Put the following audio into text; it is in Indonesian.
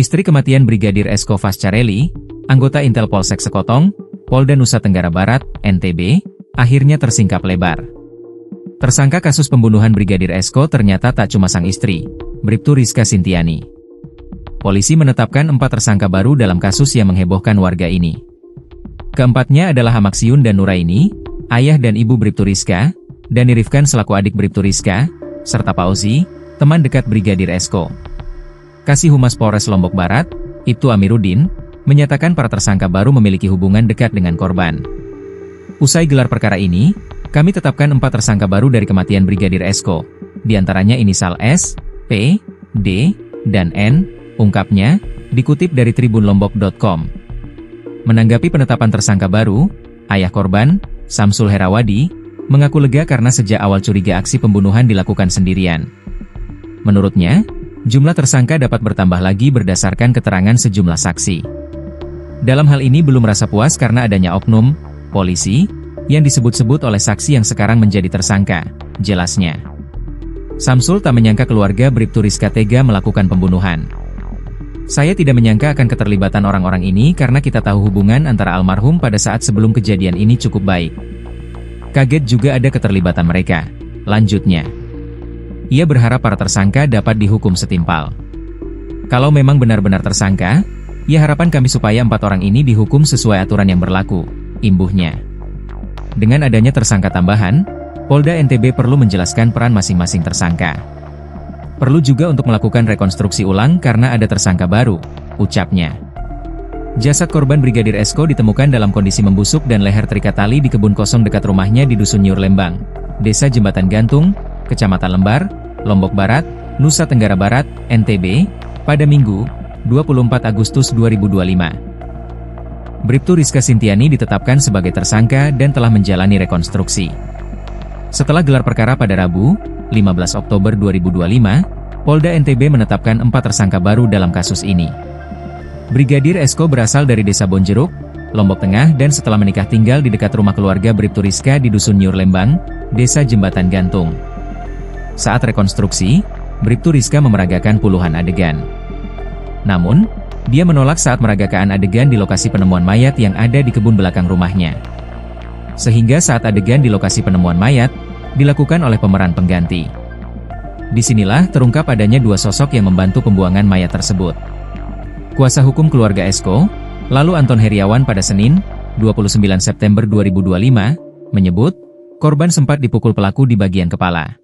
Misteri kematian Brigadir Esko Fascarelli, anggota Intel Polsek Sekotong, Polda Nusa Tenggara Barat, NTB, akhirnya tersingkap lebar. Tersangka kasus pembunuhan Brigadir Esko ternyata tak cuma sang istri, Bribtu Rizka Sintiani. Polisi menetapkan 4 tersangka baru dalam kasus yang menghebohkan warga ini. Keempatnya adalah Hamaksiun dan Nuraini, ayah dan ibu Bribtu Rizka, Dani Rifkan selaku adik Bribtu Rizka, serta Pauzi, teman dekat Brigadir Esko. Kasih Humas Polres Lombok Barat, Ibtu Amiruddin, menyatakan para tersangka baru memiliki hubungan dekat dengan korban. Usai gelar perkara ini, kami tetapkan 4 tersangka baru dari kematian Brigadir Esko, diantaranya inisial S, P, D, dan N, ungkapnya, dikutip dari tribunlombok.com. Menanggapi penetapan tersangka baru, ayah korban, Samsul Herawadi, mengaku lega karena sejak awal curiga aksi pembunuhan dilakukan sendirian. Menurutnya, jumlah tersangka dapat bertambah lagi berdasarkan keterangan sejumlah saksi. Dalam hal ini belum merasa puas karena adanya oknum, polisi, yang disebut-sebut oleh saksi yang sekarang menjadi tersangka, jelasnya. Samsul tak menyangka keluarga Bribtu Rizka tega melakukan pembunuhan. Saya tidak menyangka akan keterlibatan orang-orang ini karena kita tahu hubungan antara almarhum pada saat sebelum kejadian ini cukup baik. Kaget juga ada keterlibatan mereka, lanjutnya. Ia berharap para tersangka dapat dihukum setimpal. Kalau memang benar-benar tersangka, ya harapan kami supaya 4 orang ini dihukum sesuai aturan yang berlaku, imbuhnya. Dengan adanya tersangka tambahan, Polda NTB perlu menjelaskan peran masing-masing tersangka. Perlu juga untuk melakukan rekonstruksi ulang karena ada tersangka baru, ucapnya. Jasad korban Brigadir Esko ditemukan dalam kondisi membusuk dan leher terikat tali di kebun kosong dekat rumahnya di Dusun Nyur Lembang, Desa Jembatan Gantung, Kecamatan Lembar, Lombok Barat, Nusa Tenggara Barat, NTB, pada Minggu, 24 Agustus 2025. Bribtu Rizka Sintiani ditetapkan sebagai tersangka dan telah menjalani rekonstruksi. Setelah gelar perkara pada Rabu, 15 Oktober 2025, Polda NTB menetapkan 4 tersangka baru dalam kasus ini. Brigadir Esko berasal dari Desa Bonjeruk, Lombok Tengah dan setelah menikah tinggal di dekat rumah keluarga Bribtu Rizka di Dusun Nyur Lembang, Desa Jembatan Gantung. Saat rekonstruksi, Bribtu Rizka memeragakan puluhan adegan. Namun, dia menolak saat meragakan adegan di lokasi penemuan mayat yang ada di kebun belakang rumahnya. Sehingga saat adegan di lokasi penemuan mayat, dilakukan oleh pemeran pengganti. Disinilah terungkap adanya 2 sosok yang membantu pembuangan mayat tersebut. Kuasa hukum keluarga Esko, lalu Anton Heriawan pada Senin, 29 September 2025, menyebut, korban sempat dipukul pelaku di bagian kepala.